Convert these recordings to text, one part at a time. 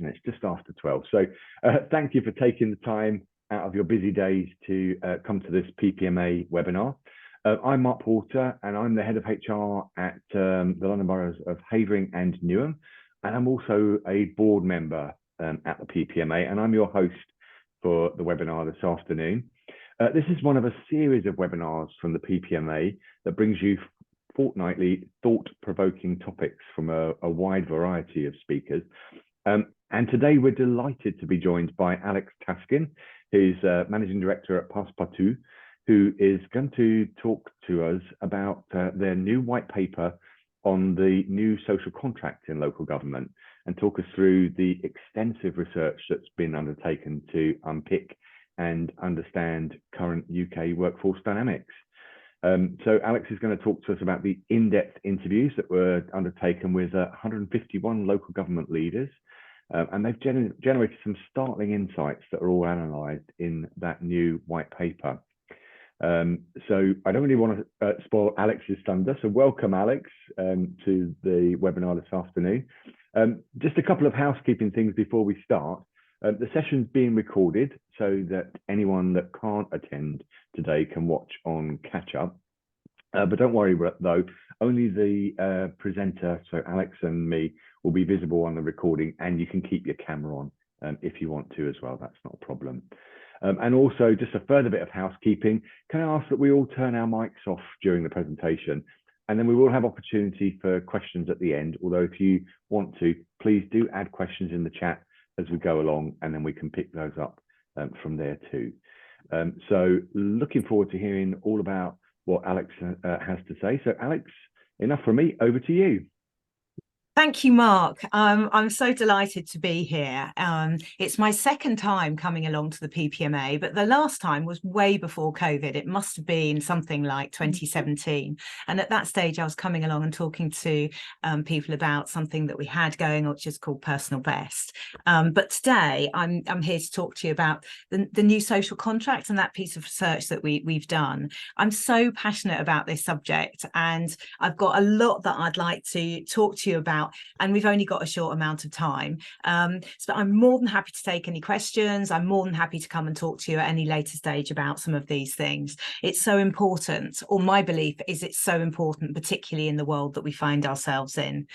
and it's just after 12. So thank you for taking the time out of your busy days to come to this PPMA webinar. I'm Mark Porter, and I'm the head of HR at the London Boroughs of Havering and Newham, and I'm also a board member at the PPMA, and I'm your host for the webinar this afternoon. This is one of a series of webinars from the PPMA that brings you fortnightly thought-provoking topics from a wide variety of speakers. And today we're delighted to be joined by Alex Taskin, who's Managing Director at Passe, Partout, who is going to talk to us about their new white paper on the new social contract in local government, and talk us through the extensive research that's been undertaken to unpick and understand current UK workforce dynamics. So Alex is going to talk to us about the in-depth interviews that were undertaken with 151 local government leaders, and they've generated some startling insights that are all analysed in that new white paper. So I don't really want to spoil Alex's thunder, so welcome Alex to the webinar this afternoon. Just a couple of housekeeping things before we start. The session's being recorded so that anyone that can't attend today can watch on catch up. But don't worry though, only the presenter, so Alex and me, will be visible on the recording, and you can keep your camera on if you want to as well. That's not a problem. And also, just a further bit of housekeeping, can I ask that we all turn our mics off during the presentation, and then we will have opportunity for questions at the end. Although if you want to, please do add questions in the chat as we go along, and then we can pick those up from there too. So looking forward to hearing all about what Alex has to say. So Alex, enough from me, over to you. Thank you, Mark. I'm so delighted to be here. It's my second time coming along to the PPMA, but the last time was way before COVID. It must have been something like 2017. And at that stage, I was coming along and talking to people about something that we had going, which is called Personal Best. But today, I'm here to talk to you about the new social contract and that piece of research that we've done. I'm so passionate about this subject, and I've got a lot that I'd like to talk to you about. And we've only got a short amount of time. So I'm more than happy to take any questions. I'm more than happy to come and talk to you at any later stage about some of these things. It's so important, or my belief is it's so important, particularly in the world that we find ourselves in.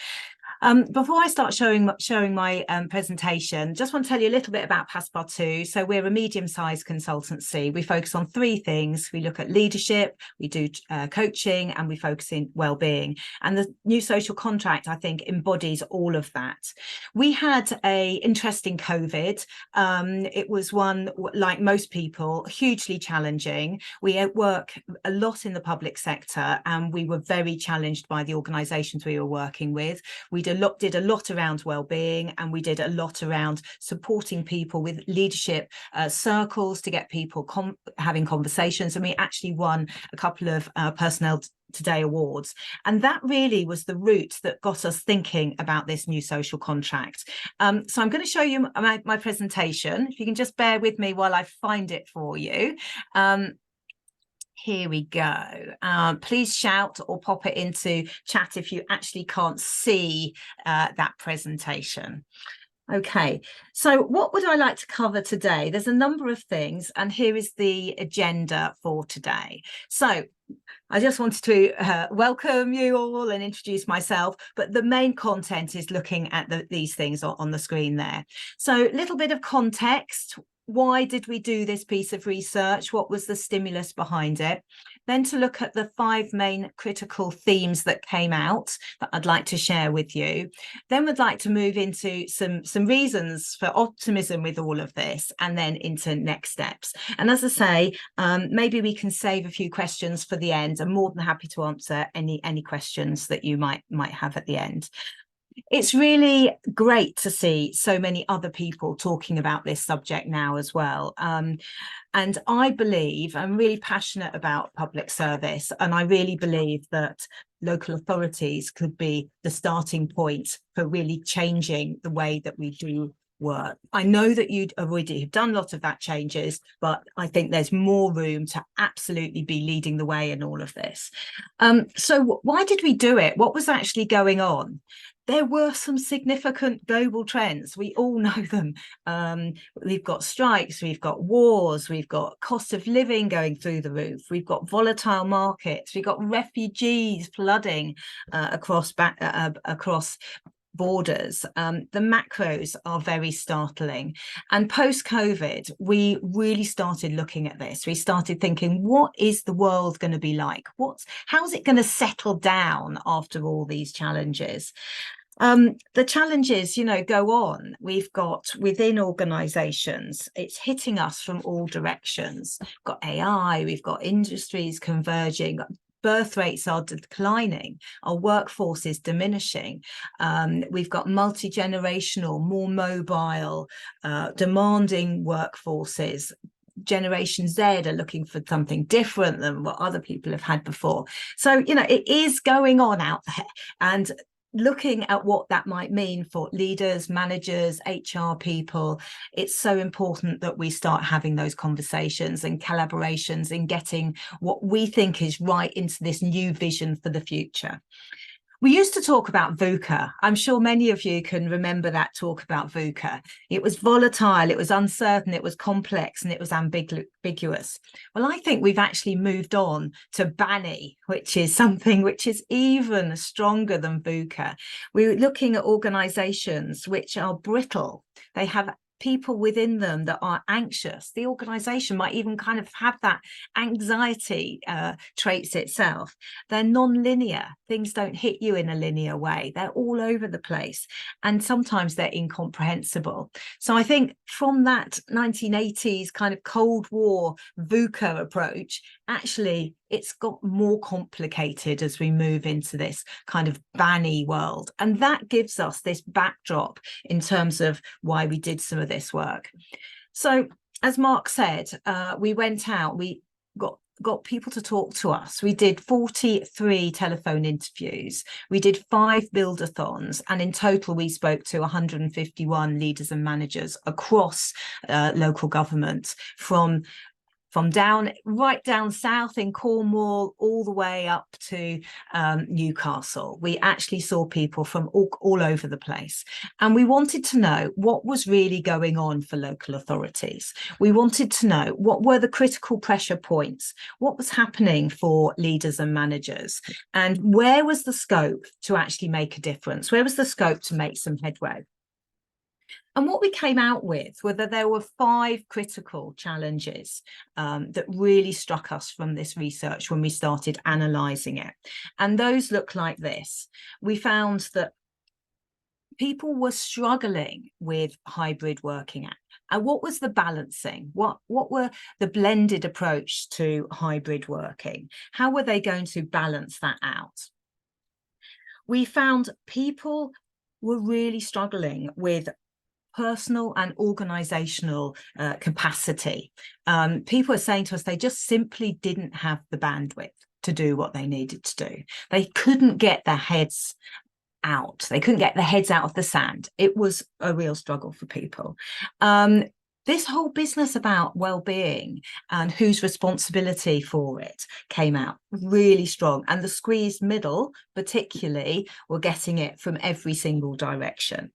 Before I start showing my presentation, just want to tell you a little bit about Passe, Partout. So we're a medium-sized consultancy. We focus on three things. We look at leadership, we do coaching, and we focus in well-being. And the new social contract, I think, embodies all of that. We had an interesting COVID. It was one, like most people, hugely challenging. We work a lot in the public sector, and we were very challenged by the organisations we were working with. We did a lot around well-being, and we did a lot around supporting people with leadership circles to get people having conversations, and we actually won a couple of Personnel Today awards. And that really was the route that got us thinking about this new social contract. So I'm going to show you my presentation. If you can just bear with me while I find it for you. Here we go. Please shout or pop it into chat if you actually can't see that presentation. Okay, so what would I like to cover today? There's a number of things, and here is the agenda for today. So I just wanted to welcome you all and introduce myself, but the main content is looking at these things on the screen there. So a little bit of context. Why did we do this piece of research? What was the stimulus behind it? Then to look at the 5 main critical themes that came out that I'd like to share with you. Then we'd like to move into some reasons for optimism with all of this, and then into next steps. And as I say, maybe we can save a few questions for the end. I'm more than happy to answer any questions that you might have at the end. It's really great to see so many other people talking about this subject now as well. And I believe, I'm really passionate about public service, and I really believe that local authorities could be the starting point for really changing the way that we do work. I know that you'd already have done a lot of that changes, but I think there's more room to absolutely be leading the way in all of this. So why did we do it? What was actually going on? There were some significant global trends. We all know them. We've got strikes, we've got wars, we've got cost of living going through the roof, we've got volatile markets, we've got refugees flooding across borders. The macros are very startling. And post-COVID, we really started looking at this. We started thinking, what is the world going to be like? How's it going to settle down after all these challenges? The challenges, go on. We've got within organizations, it's hitting us from all directions. We've got AI, we've got industries converging, birth rates are declining, our workforce is diminishing. We've got multi-generational, more mobile, demanding workforces. Generation Z are looking for something different than what other people have had before. So, it is going on out there. And looking at what that might mean for leaders, managers, HR people, it's so important that we start having those conversations and collaborations and getting what we think is right into this new vision for the future. We used to talk about VUCA. I'm sure many of you can remember that talk about VUCA. It was volatile, it was uncertain, it was complex, and it was ambiguous. Well, I think we've actually moved on to BANI, which is something which is even stronger than VUCA. We're looking at organizations which are brittle. They have people within them that are anxious. The organization might even kind of have that anxiety traits itself. They're non-linear. Things don't hit you in a linear way. They're all over the place. And sometimes they're incomprehensible. So I think from that 1980s kind of Cold War VUCA approach, actually, it's got more complicated as we move into this kind of BANI world. And that gives us this backdrop in terms of why we did some of this work. So as Mark said, we went out, we got people to talk to us. We did 43 telephone interviews. We did 5 build-a-thons. And in total, we spoke to 151 leaders and managers across local government from right down south in Cornwall, all the way up to Newcastle. We actually saw people from all over the place. And we wanted to know what was really going on for local authorities. We wanted to know what were the critical pressure points, what was happening for leaders and managers, and where was the scope to actually make a difference? Where was the scope to make some headway? And what we came out with were that there were 5 critical challenges that really struck us from this research when we started analysing it. And those look like this. We found that people were struggling with hybrid working. And what was the balancing? What were the blended approach to hybrid working? How were they going to balance that out? We found people were really struggling with personal and organizational capacity. People are saying to us they just simply didn't have the bandwidth to do what they needed to do. They couldn't get their heads out. They couldn't get their heads out of the sand. It was a real struggle for people. This whole business about well-being and whose responsibility for it came out really strong. And the squeezed middle, particularly, were getting it from every single direction.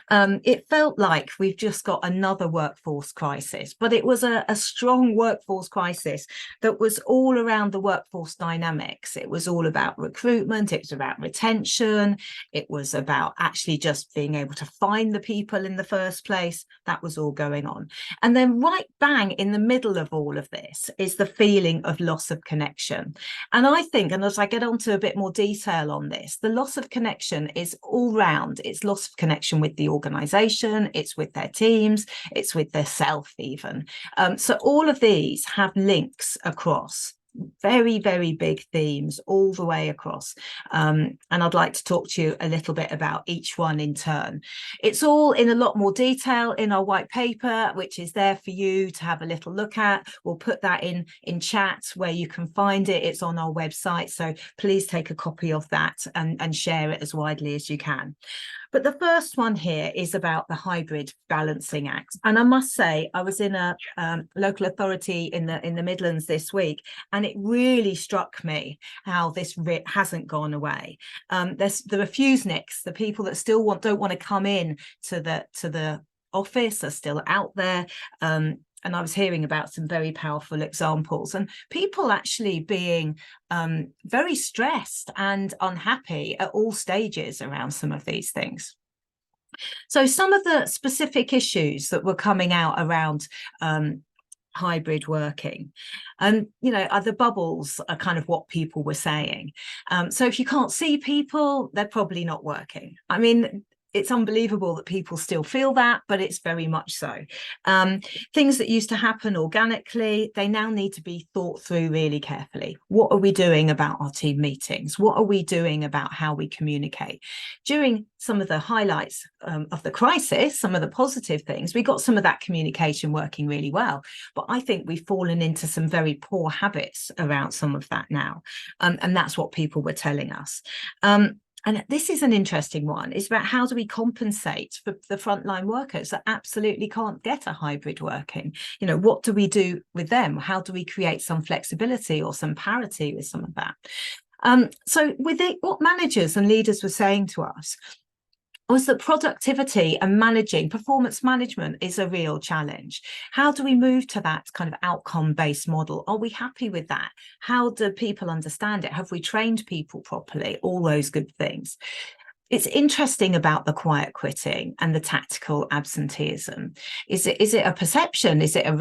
It felt like we've just got another workforce crisis, but it was a strong workforce crisis that was all around the workforce dynamics. It was all about recruitment. It was about retention. It was about actually just being able to find the people in the first place. That was all going on. And then right bang in the middle of all of this is the feeling of loss of connection. And I think, and as I get onto a bit more detail on this, the loss of connection is all round. It's loss of connection with the organisation, it's with their teams, it's with their self even. So all of these have links across. Very, very big themes all the way across. And I'd like to talk to you a little bit about each one in turn. It's all in a lot more detail in our white paper, which is there for you to have a little look at. We'll put that in chat where you can find it. It's on our website. So please take a copy of that and share it as widely as you can. But the first one here is about the Hybrid Balancing Act. And I must say, I was in a local authority in the Midlands this week, and it really struck me how this writ hasn't gone away. The refuseniks, the people that still don't want to come in to the office, are still out there. And I was hearing about some very powerful examples, and people actually being very stressed and unhappy at all stages around some of these things. So some of the specific issues that were coming out around hybrid working, and the bubbles are kind of what people were saying. So if you can't see people, they're probably not working. I mean, it's unbelievable that people still feel that, but it's very much so. Things that used to happen organically, they now need to be thought through really carefully. What are we doing about our team meetings? What are we doing about how we communicate? During some of the highlights of the crisis, some of the positive things, we got some of that communication working really well. But I think we've fallen into some very poor habits around some of that now. And that's what people were telling us. And this is an interesting one. It's about how do we compensate for the frontline workers that absolutely can't get a hybrid working? What do we do with them? How do we create some flexibility or some parity with some of that? So with what managers and leaders were saying to us was that productivity and performance management is a real challenge. How do we move to that kind of outcome-based model? Are we happy with that? How do people understand it? Have we trained people properly? All those good things. It's interesting about the quiet quitting and the tactical absenteeism. Is it a perception? Is it a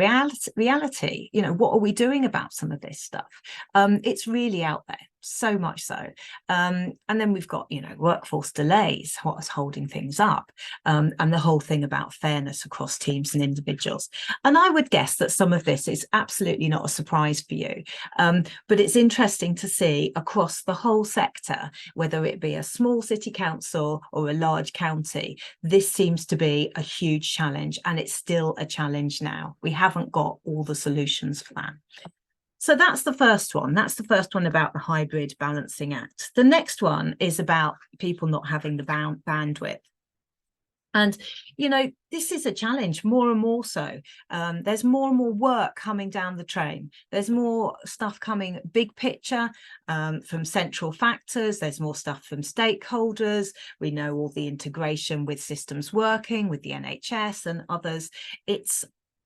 reality? What are we doing about some of this stuff? It's really out there, so much so. And then we've got, workforce delays, what's holding things up, and the whole thing about fairness across teams and individuals. And I would guess that some of this is absolutely not a surprise for you. But it's interesting to see across the whole sector, whether it be a small city council or a large county, this seems to be a huge challenge, and it's still a challenge now. We haven't got all the solutions for that. So that's the first one. That's the first one about the Hybrid Balancing Act. The next one is about people not having the bandwidth. And, this is a challenge, more and more so. There's more and more work coming down the train. There's more stuff coming big picture from central factors. There's more stuff from stakeholders. We know all the integration with systems working, with the NHS and others.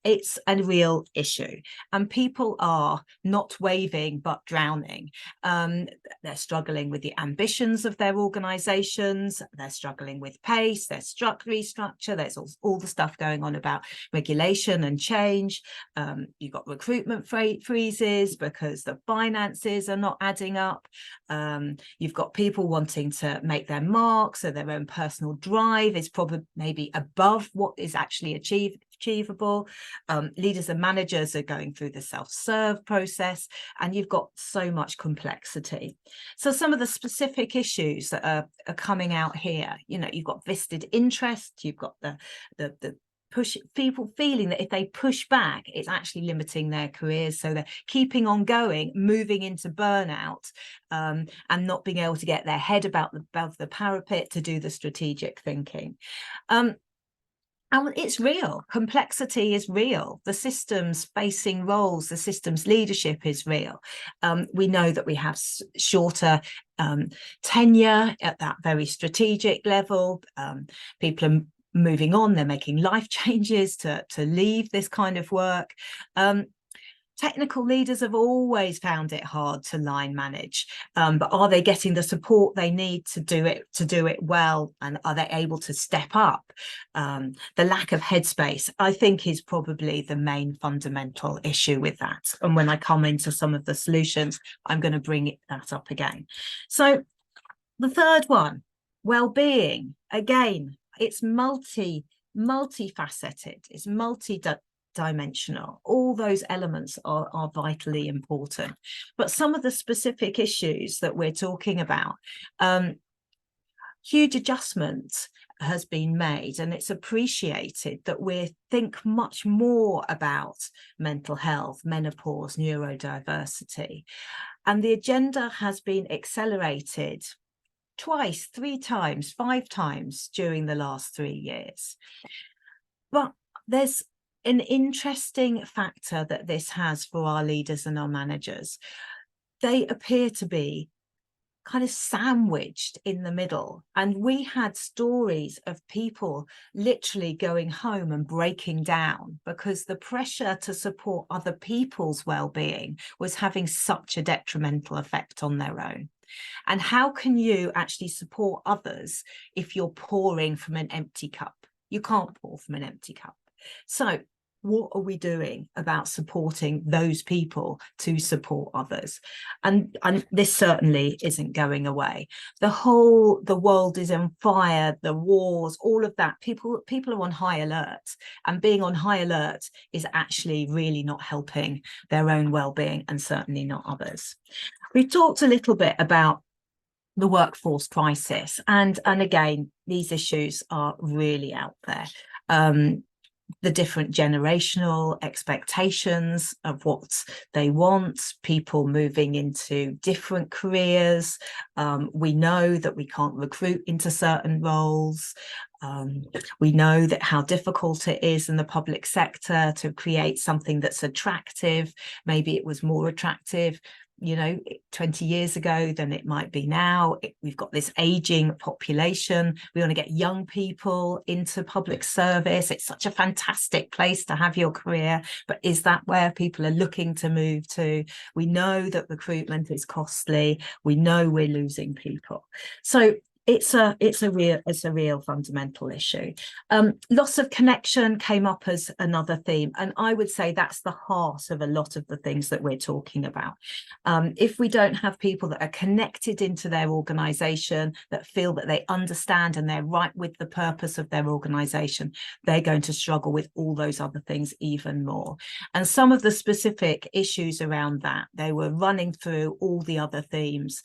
It's a real issue, and people are not waving but drowning. They're struggling with the ambitions of their organisations. They're struggling with pace. There's restructure. There's all the stuff going on about regulation and change. You've got recruitment freezes because the finances are not adding up. You've got people wanting to make their mark, so their own personal drive is probably maybe above what is actually achievable. Leaders and managers are going through the self-serve process, and you've got so much complexity. So some of the specific issues that are coming out here, you've got vested interest, you've got the push, people feeling that if they push back, it's actually limiting their careers. So they're keeping on going, moving into burnout, and not being able to get their head above the parapet to do the strategic thinking. And it's real. Complexity is real. The systems facing roles, the systems leadership is real. We know that we have shorter tenure at that very strategic level. People are moving on. They're making life changes to leave this kind of work. Technical leaders have always found it hard to line manage, but are they getting the support they need to do it well, and are they able to step up? The lack of headspace, I think, is probably the main fundamental issue with that. And when I come into some of the solutions, I'm going to bring that up again. So the third one, well-being, again, it's multifaceted, it's multi-dimensional. All those elements are vitally important. But some of the specific issues that we're talking about, huge adjustment has been made, and it's appreciated that we think much more about mental health, menopause, neurodiversity, and the agenda has been accelerated twice, 3 times, 5 times during the last 3 years. But there's an interesting factor that this has for our leaders and our managers. They appear to be kind of sandwiched in the middle. And we had stories of people literally going home and breaking down because the pressure to support other people's well-being was having such a detrimental effect on their own. And how can you actually support others if you're pouring from an empty cup? You can't pour from an empty cup. So what are we doing about supporting those people to support others? And this certainly isn't going away. The world is on fire, the wars, all of that. People are on high alert, and being on high alert is actually really not helping their own well-being, and certainly not others. We've talked a little bit about the workforce crisis, and again, these issues are really out there. The different generational expectations of what they want, people moving into different careers. We know that we can't recruit into certain roles. We know that how difficult it is in the public sector to create something that's attractive. Maybe it was more attractive 20 years ago than it might be now. We've got this aging population. We want to get young people into public service. It's such a fantastic place to have your career, but is that where people are looking to move to? We know that recruitment is costly. We know we're losing people. So it's a real fundamental issue. Loss of connection came up as another theme, and I would say that's the heart of a lot of the things that we're talking about. If we don't have people that are connected into their organization, that feel that they understand and they're right with the purpose of their organization, they're going to struggle with all those other things even more. And some of the specific issues around that, they were running through all the other themes,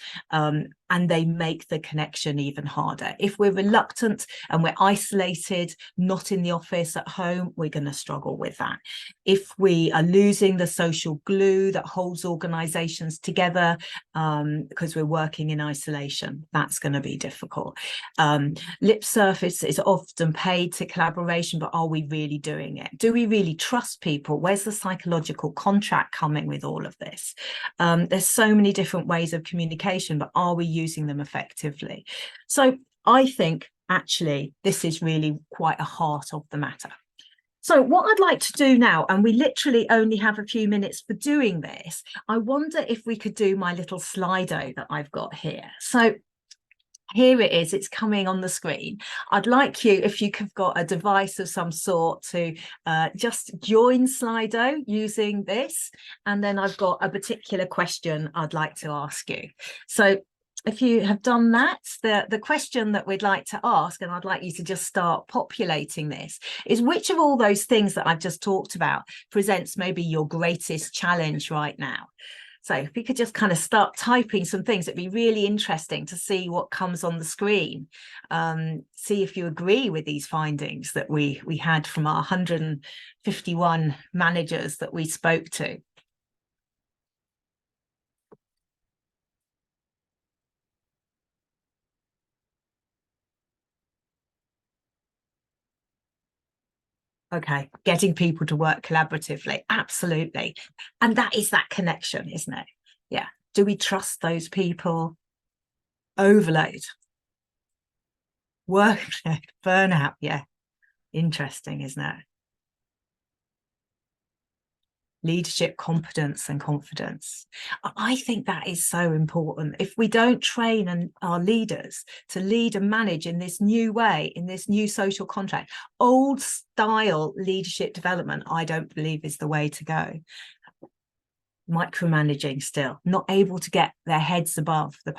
and they make the connection even harder. If we're reluctant and we're isolated, not in the office, at home, we're going to struggle with that. If we are losing the social glue that holds organizations together because we're working in isolation, that's going to be difficult. Lip service is often paid to collaboration, but are we really doing it? Do we really trust people? Where's the psychological contract coming with all of this? There's so many different ways of communication, but are we using them effectively? So I think actually this is really quite a heart of the matter. So what I'd like to do now, and we literally only have a few minutes for doing this, I wonder if we could do my little Slido that I've got here. So here it is, it's coming on the screen. I'd like you, if you have got a device of some sort, to just join Slido using this. And then I've got a particular question I'd like to ask you. So if you have done that, the question that we'd like to ask, and I'd like you to just start populating this, is which of all those things that I've just talked about presents maybe your greatest challenge right now? So if we could just kind of start typing some things, it'd be really interesting to see what comes on the screen. See if you agree with these findings that we had from our 151 managers that we spoke to. Okay, getting people to work collaboratively, absolutely. And that is that connection, isn't it? Yeah. Do we trust those people? Overload. Workload, burnout, yeah. Interesting, isn't it? Leadership, competence and confidence. I think that is so important. If we don't train our leaders to lead and manage in this new way, in this new social contract, old style leadership development, I don't believe is the way to go. Micromanaging still, not able to get their heads above the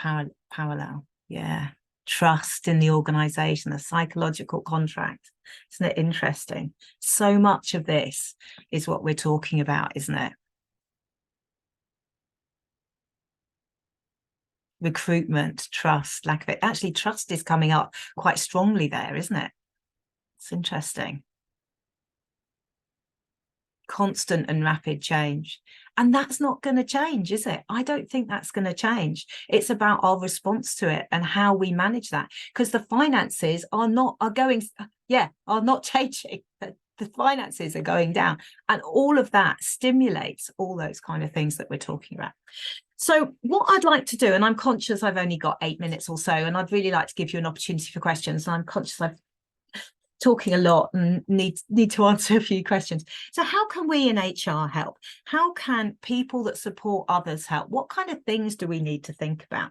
parallel. Yeah. Trust in the organization, the psychological contract. Isn't it interesting? So much of this is what we're talking about, isn't it? Recruitment, trust, lack of it. Actually, trust is coming up quite strongly there, isn't it? It's interesting. constant and rapid change. And that's not going to change, is it? I don't think that's going to change. It's about our response to it and how we manage that, because the finances are not changing. The finances are going down, and all of that stimulates all those kind of things that we're talking about. So what I'd like to do, and I'm conscious I've only got 8 minutes or so, and I'd really like to give you an opportunity for questions. And I'm conscious I've talking a lot and need to answer a few questions. So how can we in HR help? How can people that support others help? What kind of things do we need to think about?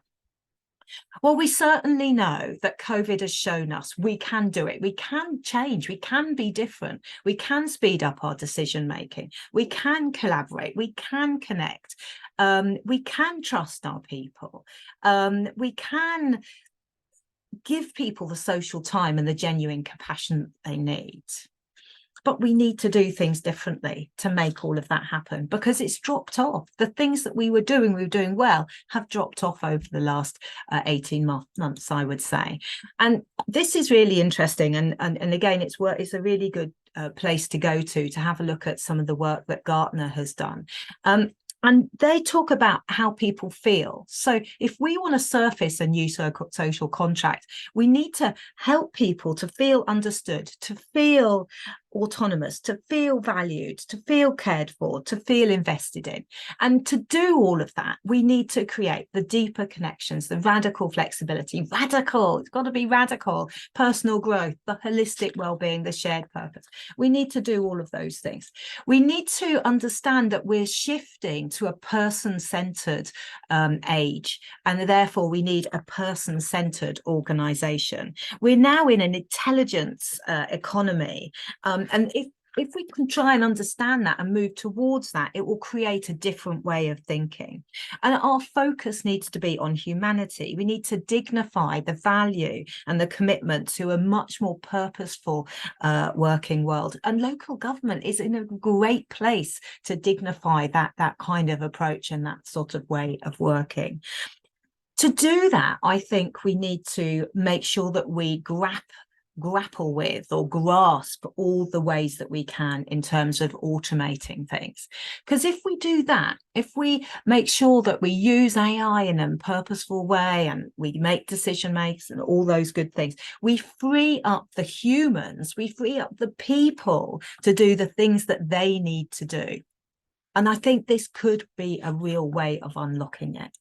Well, we certainly know that COVID has shown us we can do it. We can change. We can be different. We can speed up our decision making. We can collaborate. We can connect. We can trust our people. We can give people the social time and the genuine compassion they need. But we need to do things differently to make all of that happen, because it's dropped off. The things that we were doing well, have dropped off over the last 18 months, I would say. And this is really interesting. And again, it's a really good place to go to have a look at some of the work that Gartner has done. And they talk about how people feel. So if we want to surface a new social contract, we need to help people to feel understood, to feel autonomous, to feel valued, to feel cared for, to feel invested in. And to do all of that, we need to create the deeper connections, the radical flexibility, it's got to be radical, personal growth, the holistic well-being, the shared purpose. We need to do all of those things. We need to understand that we're shifting to a person-centered age, and therefore we need a person-centered organization. We're now in an intelligence economy, and if we can try and understand that and move towards that, it will create a different way of thinking. And our focus needs to be on humanity. We need to dignify the value and the commitment to a much more purposeful working world. And local government is in a great place to dignify that kind of approach and that sort of way of working. To do that, I think we need to make sure that we grapple with or grasp all the ways that we can in terms of automating things. Because if we do that, if we make sure that we use AI in a purposeful way and we make decision makes and all those good things, we free up the humans, we free up the people to do the things that they need to do. And I think this could be a real way of unlocking it.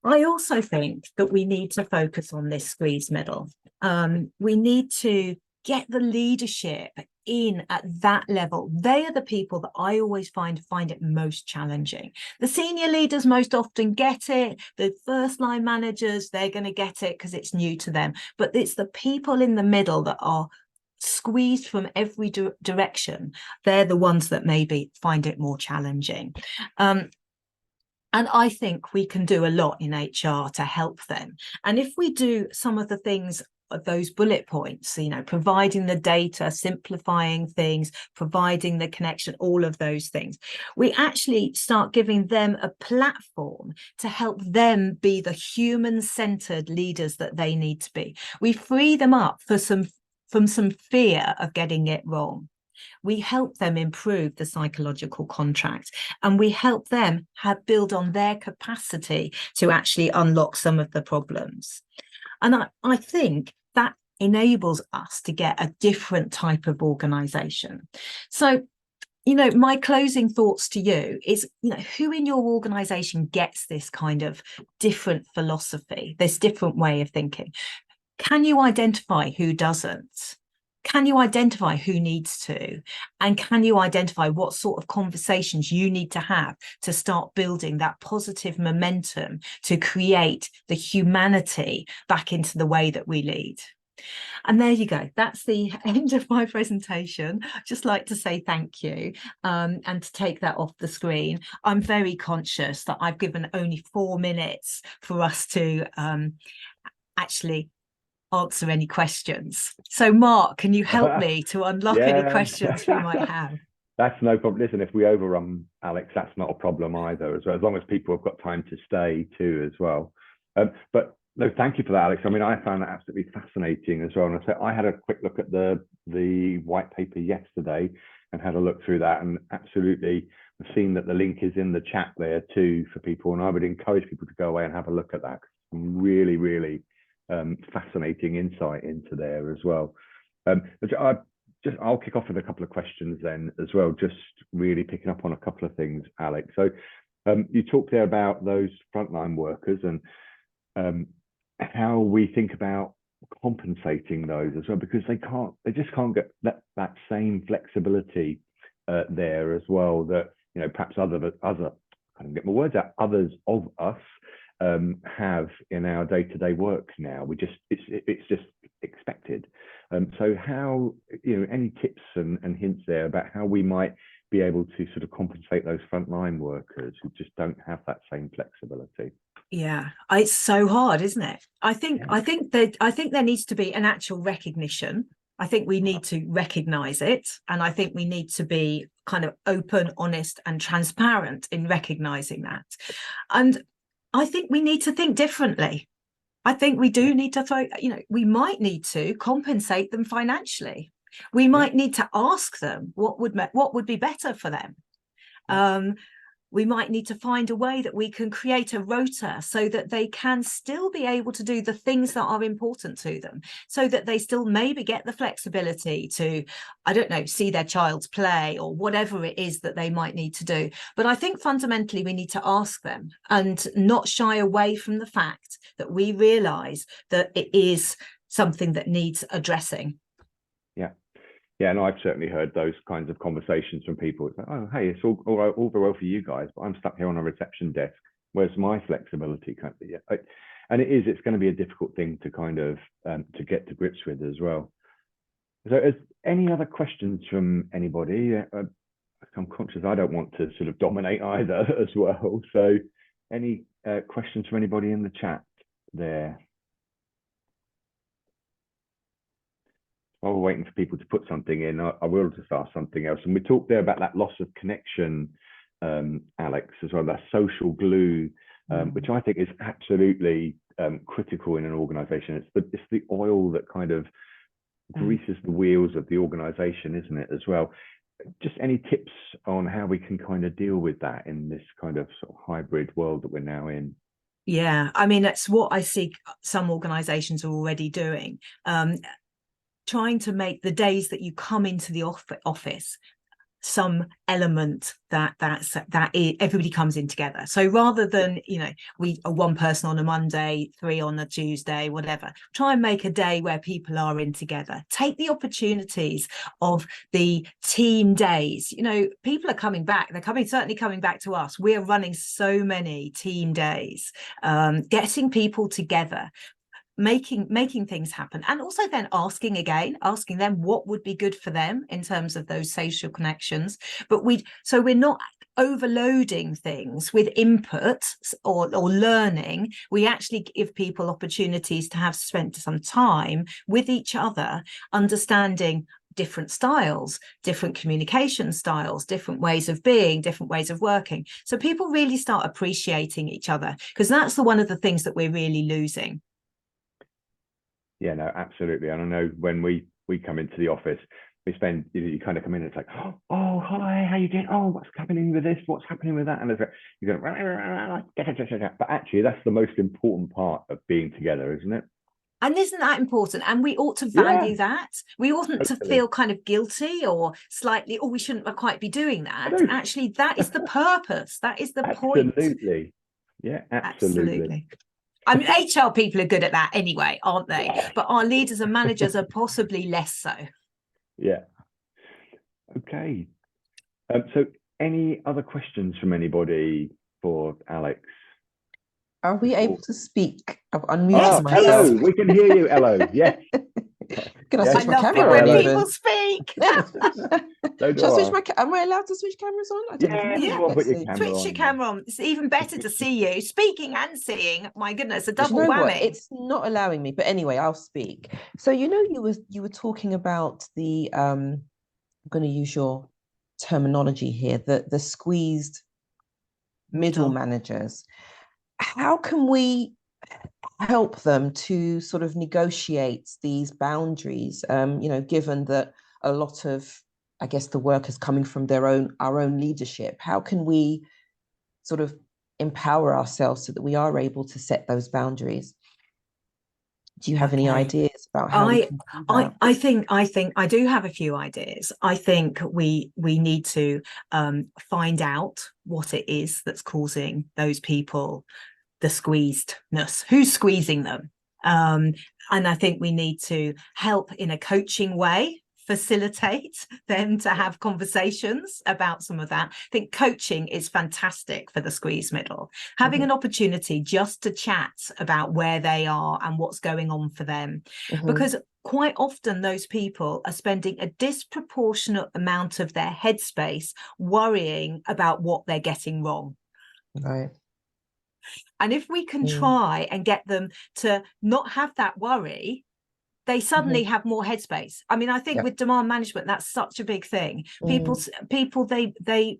I also think that we need to focus on this squeeze middle. We need to get the leadership in at that level. They are the people that I always find it most challenging. The senior leaders most often get it. The first line managers, they're going to get it because it's new to them. But it's the people in the middle that are squeezed from every direction. They're the ones that maybe find it more challenging. And I think we can do a lot in HR to help them. And if we do some of the things, those bullet points, providing the data, simplifying things, providing the connection, all of those things, we actually start giving them a platform to help them be the human-centered leaders that they need to be. We free them up from some fear of getting it wrong. We help them improve the psychological contract, and we help them build on their capacity to actually unlock some of the problems. And I think that enables us to get a different type of organization. So, my closing thoughts to you is, who in your organization gets this kind of different philosophy, this different way of thinking? Can you identify who doesn't? Can you identify who needs to? And can you identify what sort of conversations you need to have to start building that positive momentum to create the humanity back into the way that we lead? And there you go. That's the end of my presentation. I'd just like to say thank you and to take that off the screen. I'm very conscious that I've given only 4 minutes for us to actually answer any questions. So Mark, can you help me to unlock any questions we might have? That's no problem. Listen, if we overrun, Alex, that's not a problem either, as long as people have got time to stay too as well. But no, thank you for that, Alex. I mean, I found that absolutely fascinating as well. And I had a quick look at the white paper yesterday, and had a look through that, and absolutely I've seen that the link is in the chat there too for people, and I would encourage people to go away and have a look at that. Some really, really fascinating insight into there as well. I'll kick off with a couple of questions then as well, just really picking up on a couple of things, Alex. So you talked there about those frontline workers and how we think about compensating those as well, because they just can't get that same flexibility there as well that, you know, perhaps other I can't get my words out, others of us have in our day-to-day work now. It's just expected. So how, you know, any tips and hints there about how we might be able to sort of compensate those frontline workers who just don't have that same flexibility? Yeah, it's so hard, isn't it? I think there needs to be an actual recognition. I think we need to recognize it, and I think we need to be kind of open, honest, and transparent in recognizing that. And I think we need to think differently. I think we do need to we might need to compensate them financially. We might need to ask them what would be better for them. We might need to find a way that we can create a rota so that they can still be able to do the things that are important to them, so that they still maybe get the flexibility to, I don't know, see their child's play or whatever it is that they might need to do. But I think fundamentally we need to ask them and not shy away from the fact that we realise that it is something that needs addressing. Yeah, and I've certainly heard those kinds of conversations from people. It's like, oh, hey, it's all very well for you guys, but I'm stuck here on a reception desk. Where's my flexibility? And it's going to be a difficult thing to kind of to get to grips with as well. So, is any other questions from anybody? I'm conscious I don't want to sort of dominate either as well. So, any questions from anybody in the chat there? While we're waiting for people to put something in, I will just ask something else. And we talked there about that loss of connection, Alex, as well, that social glue, which I think is absolutely critical in an organization. It's the oil that kind of greases the wheels of the organization, isn't it, as well? Just any tips on how we can kind of deal with that in this kind of sort of hybrid world that we're now in? Yeah, I mean, that's what I see some organizations are already doing. Trying to make the days that you come into the office some element that everybody comes in together. So rather than, you know, we are one person on a Monday, 3 on a Tuesday, whatever, try and make a day where people are in together. Take the opportunities of the team days. You know, people are coming back. They're certainly coming back to us. We are running so many team days, getting people together, making things happen, and also then asking them what would be good for them in terms of those social connections. But we're not overloading things with input or learning. We actually give people opportunities to have spent some time with each other, understanding different styles, different communication styles, different ways of being, different ways of working. So people really start appreciating each other, because that's one of the things that we're really losing. Yeah, no, absolutely. And I know when we come into the office, you kind of come in and it's like, oh, hi, how you doing? Oh, what's happening with this? What's happening with that? And you're going, but actually that's the most important part of being together, isn't it? And isn't that important? And we ought to value that. We oughtn't to feel kind of guilty or slightly, we shouldn't quite be doing that. Actually, that is the purpose. That is the point. Absolutely. Yeah, absolutely. I mean, HR people are good at that anyway, aren't they? Yeah. But our leaders and managers are possibly less so. Yeah. Okay. So any other questions from anybody for Alex? Are we able to speak? I've unmuted myself. Hello, we can hear you. Hello. Yes. Can I switch my camera when on? People speak. Am I allowed to switch cameras on? I don't Switch your camera on. It's even better to see you speaking and seeing. My goodness, a double whammy. What? It's not allowing me, but anyway, I'll speak. So you were talking about the I'm going to use your terminology here, the squeezed middle managers. How can we help them to sort of negotiate these boundaries, given that a lot of I guess the work is coming from our own leadership. How can we sort of empower ourselves so that we are able to set those boundaries? Do you have any ideas about how we can do that? I think I do have a few ideas. I think we need to find out what it is that's causing those people the squeezedness. Who's squeezing them? And I think we need to help in a coaching way, facilitate them to have conversations about some of that. I think coaching is fantastic for the squeeze middle. Having an opportunity just to chat about where they are and what's going on for them. Because quite often those people are spending a disproportionate amount of their headspace worrying about what they're getting wrong. Right. And if we can try and get them to not have that worry, they suddenly have more headspace. I mean, I think with demand management, that's such a big thing. People, we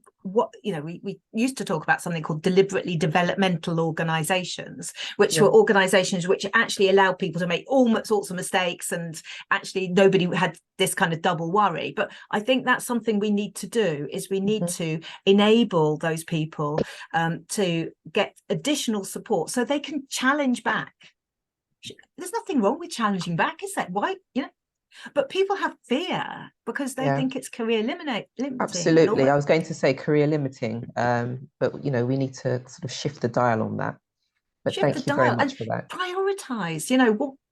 used to talk about something called deliberately developmental organizations, which were organizations which actually allowed people to make all sorts of mistakes, and actually nobody had this kind of double worry. But I think that's something we need to do, is we need to enable those people to get additional support so they can challenge back. There's nothing wrong with challenging back, is there? Why, but people have fear because they think it's career limiting. Absolutely. I was going to say career limiting, but we need to sort of shift the dial on that. But thank you very much for that. Prioritize,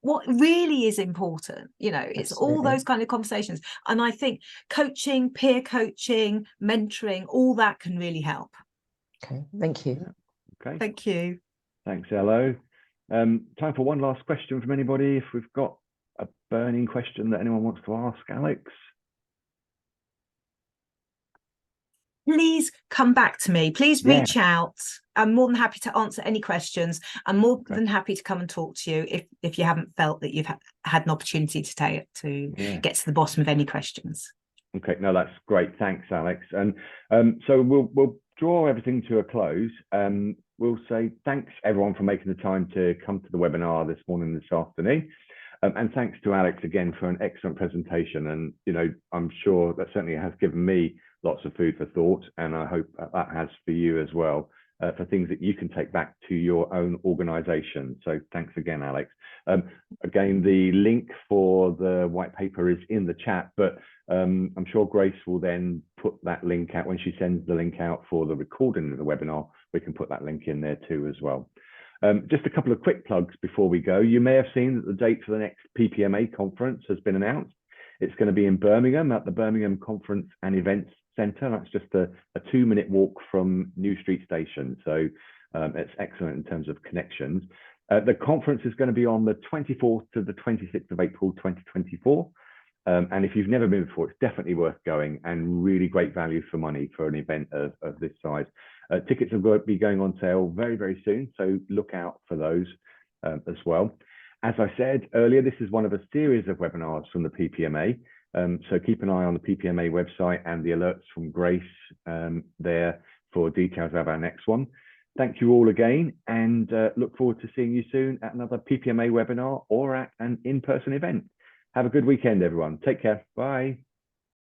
what really is important, it's all those kind of conversations. And I think coaching, peer coaching, mentoring, all that can really help. Okay, thank you. Okay. Thank you. Thanks, Ello. Time for one last question from anybody. If we've got a burning question that anyone wants to ask Alex. Please come back to me. Please reach out. I'm more than happy to answer any questions. I'm more than happy to come and talk to you if you haven't felt that you've had an opportunity to get to the bottom of any questions. Okay, no, that's great. Thanks, Alex. And so we'll draw everything to a close. We'll say thanks everyone for making the time to come to the webinar this morning, this afternoon. And thanks to Alex again for an excellent presentation. And, I'm sure that certainly has given me lots of food for thought. And I hope that has for you as well, for things that you can take back to your own organization. So thanks again, Alex. Again, the link for the white paper is in the chat, but I'm sure Grace will then put that link out when she sends the link out for the recording of the webinar. We can put that link in there too as well. Just a couple of quick plugs before we go. You may have seen that the date for the next PPMA conference has been announced. It's going to be in Birmingham at the Birmingham Conference and Events Centre. That's just a 2-minute walk from New Street Station. So it's excellent in terms of connections. The conference is going to be on the 24th to the 26th of April 2024. And if you've never been before, it's definitely worth going, and really great value for money for an event of this size. Tickets will be going on sale very, very soon, so look out for those as well. As I said earlier, this is one of a series of webinars from the PPMA. So keep an eye on the PPMA website and the alerts from Grace there for details about our next one. Thank you all again, and look forward to seeing you soon at another PPMA webinar or at an in-person event. Have a good weekend, everyone. Take care. Bye.